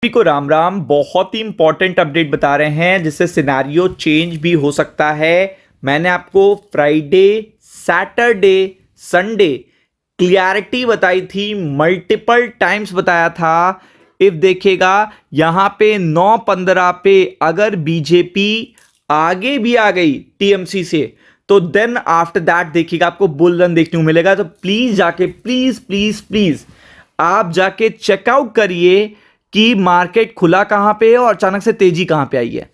सभी को राम राम। बहुत ही इंपॉर्टेंट अपडेट बता रहे हैं जिससे सिनेरियो चेंज भी हो सकता है। मैंने आपको फ्राइडे, सैटरडे, संडे क्लियरिटी बताई थी, मल्टीपल टाइम्स बताया था। इफ देखेगा यहां पे 9:15 पे अगर बीजेपी आगे भी आ गई टीएमसी से तो देन आफ्टर दैट देखिएगा आपको बुल रन देखने को मिलेगा। तो प्लीज जाके प्लीज प्लीज प्लीज आप जाके चेकआउट करिए कि मार्केट खुला कहां पे है और अचानक से तेजी कहां पे आई है।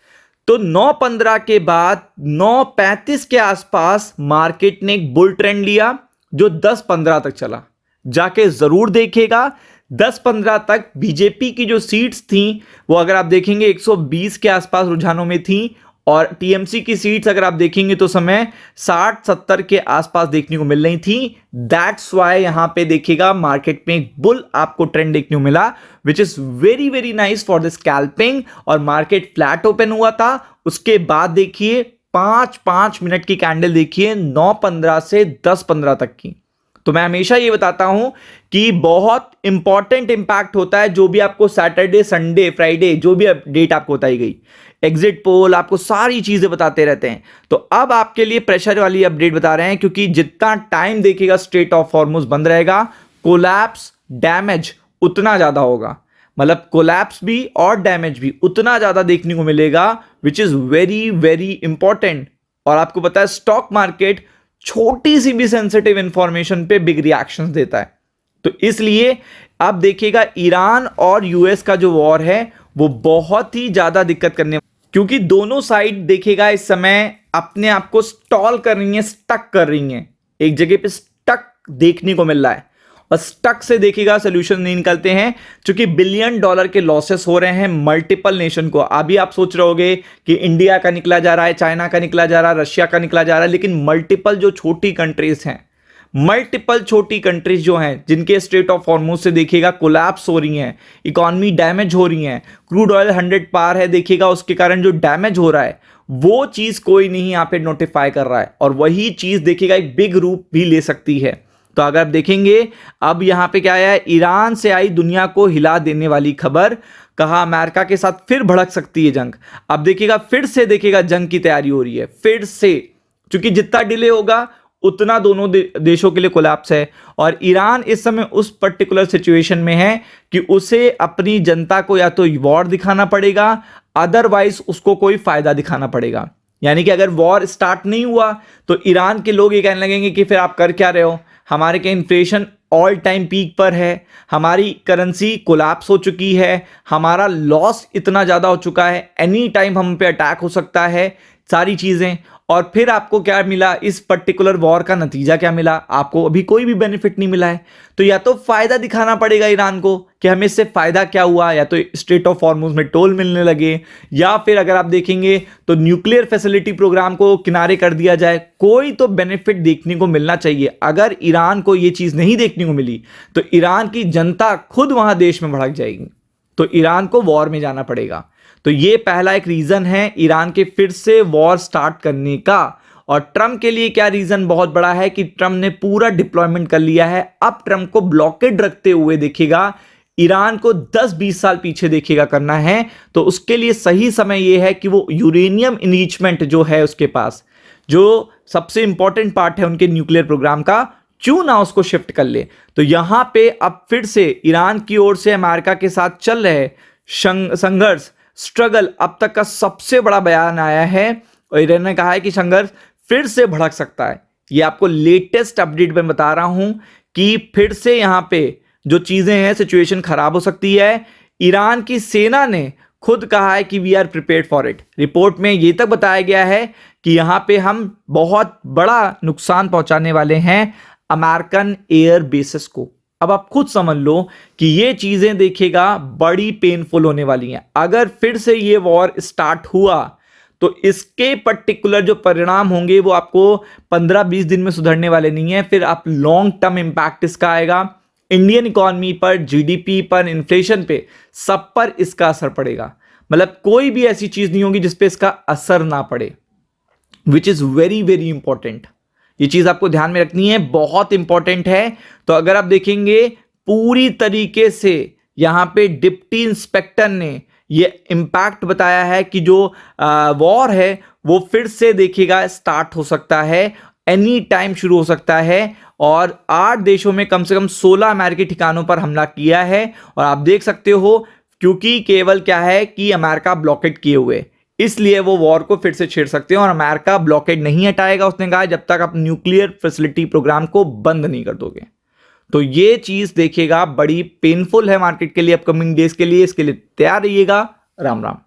तो 9:15 के बाद 9:35 के आसपास मार्केट ने एक बुल ट्रेंड लिया जो 10:15 तक चला। जाके जरूर देखिएगा 10:15 तक बीजेपी की जो सीट्स थी वो अगर आप देखेंगे 120 के आसपास रुझानों में थी और टीएमसी की सीट्स अगर आप देखेंगे तो समय 60-70 के आसपास देखने को मिल रही थी। दैट्स वाई यहां पे देखिएगा मार्केट में एक बुल आपको ट्रेंड देखने को मिला which is very very nice for the scalping. और मार्केट फ्लैट ओपन हुआ था। उसके बाद देखिए 5 मिनट की कैंडल देखिए 9:15 से 10:15 तक की। तो मैं हमेशा ये बताता हूं कि बहुत इंपॉर्टेंट इंपैक्ट होता है जो भी आपको सैटरडे, संडे, फ्राइडे जो भी डेट आपको बताई गई, एग्जिट पोल, आपको सारी चीजें बताते रहते हैं। तो अब आपके लिए प्रेशर वाली अपडेट बता रहे हैं क्योंकि जितना टाइम देखिएगा स्ट्रेट ऑफ हॉर्मुज बंद रहेगा, कोलैप्स डैमेज उतना ज्यादा होगा। मतलब कोलैप्स भी और डैमेज भी उतना ज्यादा देखने को मिलेगा विच इज वेरी वेरी इंपॉर्टेंट। और आपको पता है स्टॉक मार्केट छोटी सी भी सेंसिटिव इंफॉर्मेशन पे बिग रिएक्शंस देता है। तो इसलिए अब देखिएगा ईरान और यूएस का जो वॉर है वो बहुत ही ज्यादा दिक्कत करने, क्योंकि दोनों साइड देखिएगा इस समय अपने आप को स्टॉल कर रही हैं, स्टक कर रही हैं, एक जगह पे स्टक देखने को मिल रहा है। और स्टक से देखिएगा सोल्यूशन नहीं निकलते हैं क्योंकि $बिलियन के लॉसेस हो रहे हैं मल्टीपल नेशन को। अभी आप सोच रहे होगे कि इंडिया का निकला जा रहा है, चाइना का निकला जा रहा है, रशिया का निकला जा रहा है, लेकिन मल्टीपल जो छोटी कंट्रीज हैं, मल्टीपल छोटी कंट्रीज जो हैं जिनके स्ट्रेट ऑफ हॉर्मुज से देखिएगा कोलैप्स हो रही हैं, इकोनॉमी डैमेज हो रही है, क्रूड ऑयल 100 पार है देखिएगा, उसके कारण जो डैमेज हो रहा है वो चीज कोई नहीं यहां पे नोटिफाई कर रहा है। और वही चीज देखिएगा एक बिग रूप भी ले सकती है। तो अगर आप देखेंगे अब यहां पे क्या आया है, ईरान से आई दुनिया को हिला देने वाली खबर, कहा अमेरिका के साथ फिर भड़क सकती है जंग। अब देखिएगा फिर से देखिएगा जंग की तैयारी हो रही है फिर से, क्योंकि जितना डिले होगा उतना दोनों देशों के लिए कोलैप्स है। और ईरान इस समय उस पर्टिकुलर सिचुएशन में है कि उसे अपनी जनता को या तो वॉर दिखाना पड़ेगा, अदरवाइज उसको कोई फायदा दिखाना पड़ेगा। यानी कि अगर वॉर स्टार्ट नहीं हुआ तो ईरान के लोग ये कहने लगेंगे कि फिर आप कर क्या रहे हो, हमारे के इन्फ्लेशन ऑल टाइम पीक पर है, हमारी करेंसी कोलैप्स हो चुकी है, हमारा लॉस इतना ज़्यादा हो चुका है, एनी टाइम हम पे अटैक हो सकता है, सारी चीज़ें। और फिर आपको क्या मिला, इस पर्टिकुलर वॉर का नतीजा क्या मिला, आपको अभी कोई भी बेनिफिट नहीं मिला है। तो या तो फायदा दिखाना पड़ेगा ईरान को कि हमें इससे फायदा क्या हुआ, या तो स्ट्रेट ऑफ हॉर्मुज में टोल मिलने लगे, या फिर अगर आप देखेंगे तो न्यूक्लियर फैसिलिटी प्रोग्राम को किनारे कर दिया जाए। कोई तो बेनिफिट देखने को मिलना चाहिए। अगर ईरान को यह चीज नहीं देखने को मिली तो ईरान की जनता खुद वहां देश में भड़क जाएगी, तो ईरान को वॉर में जाना पड़ेगा। तो ये पहला एक रीजन है ईरान के फिर से वॉर स्टार्ट करने का। और ट्रम्प के लिए क्या रीजन बहुत बड़ा है कि ट्रम्प ने पूरा डिप्लॉयमेंट कर लिया है। अब ट्रम्प को ब्लॉकेड रखते हुए देखिएगा ईरान को 10-20 साल पीछे देखिएगा करना है। तो उसके लिए सही समय यह है कि वो यूरेनियम इनरिचमेंट जो है उसके पास, जो सबसे इंपॉर्टेंट पार्ट है उनके न्यूक्लियर प्रोग्राम का, क्यों ना उसको शिफ्ट कर ले। तो यहां पे अब फिर से ईरान की ओर से अमेरिका के साथ चल रहे संघर्ष, स्ट्रगल, अब तक का सबसे बड़ा बयान आया है और ईरान ने कहा है कि संघर्ष फिर से भड़क सकता है। ये आपको लेटेस्ट अपडेट में बता रहा हूं कि फिर से यहां पे जो चीजें हैं, सिचुएशन खराब हो सकती है। ईरान की सेना ने खुद कहा है कि we are prepared for it. Report में ये तक बताया गया है कि यहां पे हम बहुत बड़ा नुकसान पहुंचाने वाले हैं अमेरिकन एयर बेसिस को। अब आप खुद समझ लो कि ये चीजें देखिएगा बड़ी पेनफुल होने वाली हैं। अगर फिर से ये वॉर स्टार्ट हुआ तो इसके पर्टिकुलर जो परिणाम होंगे वो आपको 15-20 दिन में सुधरने वाले नहीं है। फिर आप लॉन्ग टर्म इंपैक्ट इसका आएगा इंडियन इकोनॉमी पर, जीडीपी पर, इन्फ्लेशन पे, सब पर इसका असर पड़ेगा। मतलब कोई भी ऐसी चीज नहीं होगी जिसपे इसका असर ना पड़े, विच इज वेरी वेरी इंपॉर्टेंट। ये चीज आपको ध्यान में रखनी है, बहुत इंपॉर्टेंट है। तो अगर आप देखेंगे पूरी तरीके से यहाँ पे डिप्टी इंस्पेक्टर ने ये इम्पैक्ट बताया है कि जो वॉर है वो फिर से देखिएगा स्टार्ट हो सकता है, एनी टाइम शुरू हो सकता है। और 8 देशों में कम से कम 16 अमेरिकी ठिकानों पर हमला किया है। और आप देख सकते हो क्योंकि केवल क्या है कि अमेरिका ब्लॉकेट किए हुए, इसलिए वो वॉर को फिर से छेड़ सकते हैं। और अमेरिका ब्लॉकेट नहीं हटाएगा, उसने कहा, जब तक आप न्यूक्लियर फैसिलिटी प्रोग्राम को बंद नहीं कर दोगे। तो ये चीज देखिएगा बड़ी पेनफुल है मार्केट के लिए अपकमिंग डेज के लिए, इसके लिए तैयार रहिएगा। राम राम।